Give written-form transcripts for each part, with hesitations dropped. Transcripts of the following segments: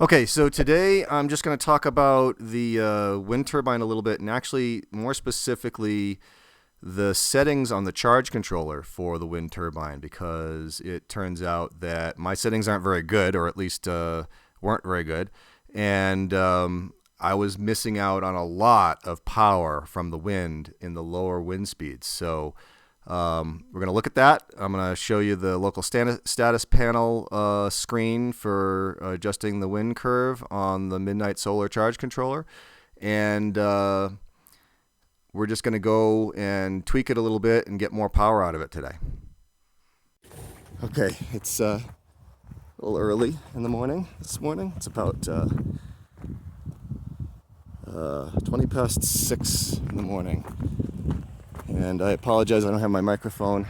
Okay, so today I'm just going to talk about the wind turbine a little bit, and actually, more specifically, the settings on the charge controller for the wind turbine, because it turns out that my settings aren't very good, or at least weren't very good, and I was missing out on a lot of power from the wind in the lower wind speeds. So we're going to look at that. I'm going to show you the local status panel screen for adjusting the wind curve on the Midnight Solar Charge Controller. And we're just going to go and tweak it a little bit and get more power out of it today. Okay, it's a little early in the morning this morning. It's about 20 past 6 in the morning. And I apologize, I don't have my microphone.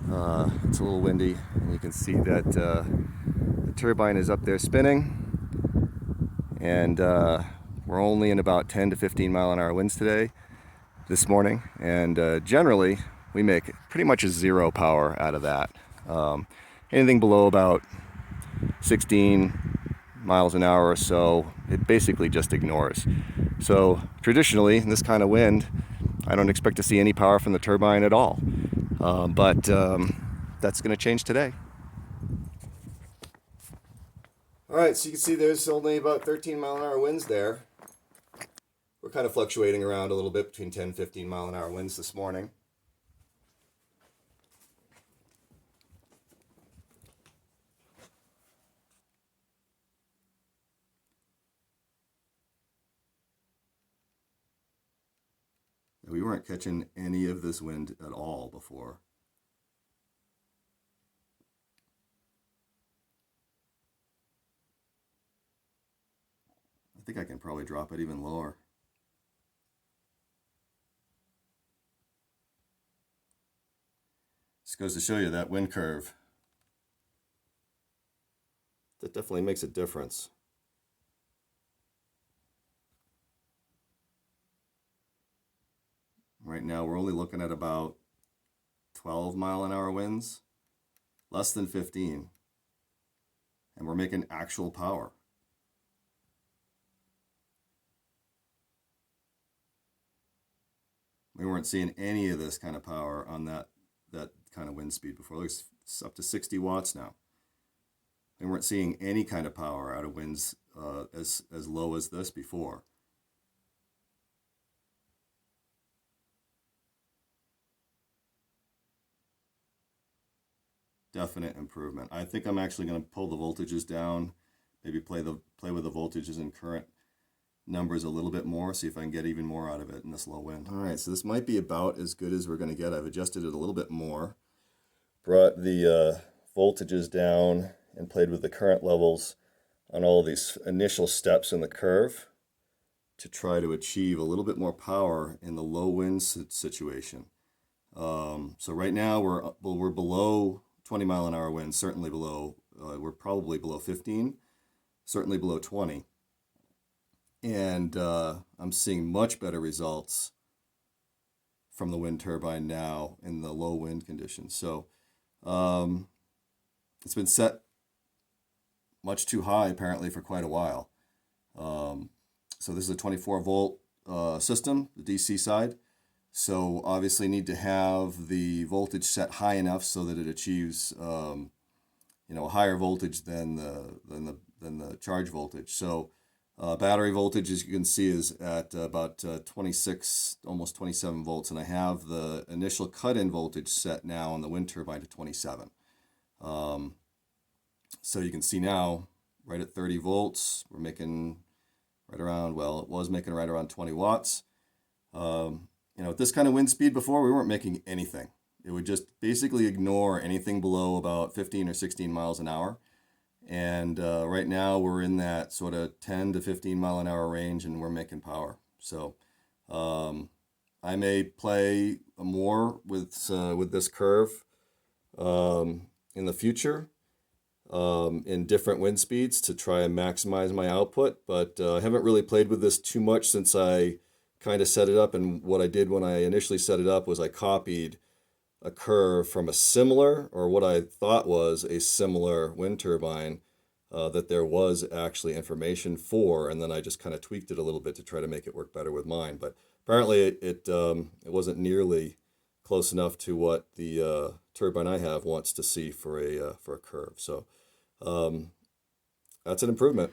It's a little windy, and you can see that the turbine is up there spinning. And we're only in about 10 to 15 mile an hour winds this morning. And generally, we make pretty much a zero power out of that. Anything below about 16 miles an hour or so, it basically just ignores. So traditionally, in this kind of wind, I don't expect to see any power from the turbine at all. But that's going to change today. All right, so you can see there's only about 13 mile an hour winds there. We're kind of fluctuating around a little bit between 10 and 15 mile an hour winds this morning. We weren't catching any of this wind at all before. I think I can probably drop it even lower. This goes to show you that wind curve. That definitely makes a difference. Right now we're only looking at about 12 mile an hour winds, less than 15. And we're making actual power. We weren't seeing any of this kind of power on that kind of wind speed before. It's up to 60 watts now. We weren't seeing any kind of power out of winds as low as this before. Definite improvement. I think I'm actually going to pull the voltages down, maybe play with the voltages and current numbers a little bit more, see if I can get even more out of it in this low wind. All right, so this might be about as good as we're going to get. I've adjusted it a little bit more, brought the voltages down, and played with the current levels on all these initial steps in the curve to try to achieve a little bit more power in the low wind situation. So right now we're below 20 mile an hour winds, certainly below, we're probably below 15, certainly below 20. And I'm seeing much better results from the wind turbine now in the low wind conditions. So it's been set much too high apparently for quite a while. So this is a 24 volt system, the DC side. So obviously need to have the voltage set high enough so that it achieves a higher voltage than the charge voltage. So battery voltage, as you can see, is at about 26, almost 27 volts, and I have the initial cut-in voltage set now on the wind turbine to 27. So you can see now, right at 30 volts, we're making right around, well, it was making right around 20 watts. At this kind of wind speed before, we weren't making anything. It would just basically ignore anything below about 15 or 16 miles an hour. And right now we're in that sort of 10 to 15 mile an hour range, and we're making power. So I may play more with this curve in the future in different wind speeds to try and maximize my output. But I haven't really played with this too much since I kind of set it up. And what I did when I initially set it up was I copied a curve from a similar, or what I thought was a similar wind turbine that there was actually information for, and then I just kind of tweaked it a little bit to try to make it work better with mine. But apparently it wasn't nearly close enough to what the turbine I have wants to see for a curve. So that's an improvement.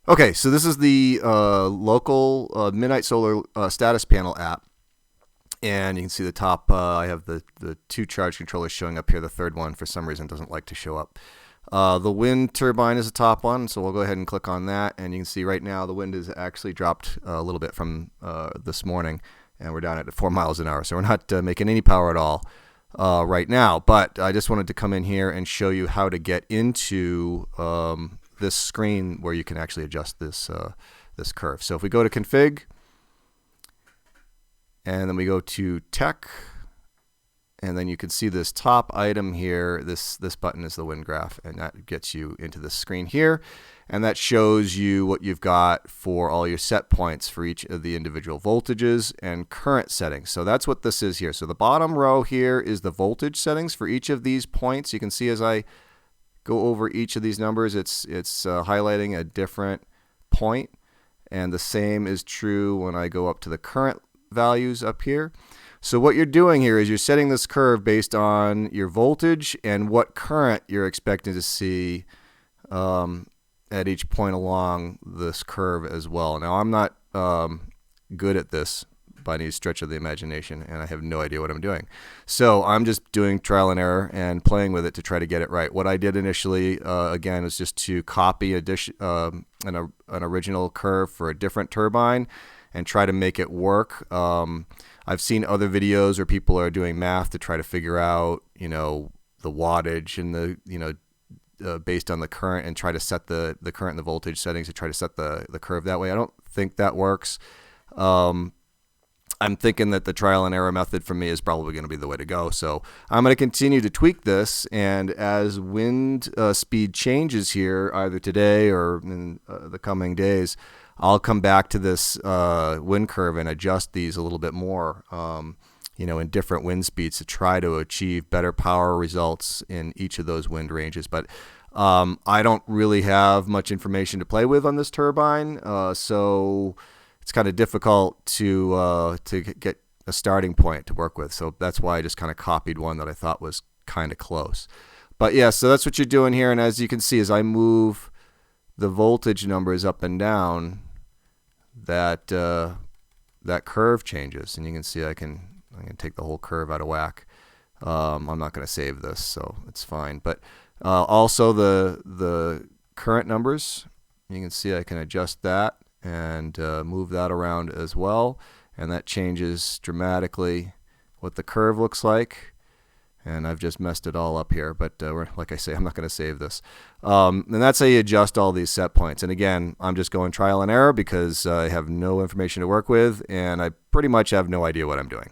Okay, so this is the local Midnight Solar status panel app. And you can see the top, I have the two charge controllers showing up here. The third one, for some reason, doesn't like to show up. The wind turbine is the top one, so we'll go ahead and click on that. And you can see right now the wind has actually dropped a little bit from this morning, and we're down at 4 miles an hour. So we're not making any power at all right now. But I just wanted to come in here and show you how to get into this screen where you can actually adjust this curve. So if we go to config, and then we go to tech, and then you can see this top item here. This button is the wind graph, and that gets you into this screen here, and that shows you what you've got for all your set points for each of the individual voltages and current settings. So that's what this is here. So the bottom row here is the voltage settings for each of these points. You can see as I go over each of these numbers, it's highlighting a different point, and the same is true when I go up to the current values up here. So what you're doing here is you're setting this curve based on your voltage and what current you're expecting to see at each point along this curve as well. Now, I'm not good at this by any stretch of the imagination, and I have no idea what I'm doing. So I'm just doing trial and error and playing with it to try to get it right. What I did initially, again, was just to copy an original curve for a different turbine and try to make it work. I've seen other videos where people are doing math to try to figure out, the wattage and the, based on the current, and try to set the current and the voltage settings to try to set the curve that way. I don't think that works. I'm thinking that the trial and error method for me is probably going to be the way to go. So I'm going to continue to tweak this, and as wind speed changes here, either today or in the coming days, I'll come back to this wind curve and adjust these a little bit more, in different wind speeds to try to achieve better power results in each of those wind ranges. But I don't really have much information to play with on this turbine, so it's kind of difficult to get a starting point to work with. So that's why I just kind of copied one that I thought was kind of close. But yeah, so that's what you're doing here. And as you can see, as I move the voltage numbers up and down, that curve changes, and you can see I can take the whole curve out of whack. I'm not going to save this, so it's fine. But also the current numbers, you can see I can adjust that and move that around as well, and that changes dramatically what the curve looks like. And I've just messed it all up here, but like I say, I'm not going to save this. And that's how you adjust all these set points. And again, I'm just going trial and error because I have no information to work with, and I pretty much have no idea what I'm doing.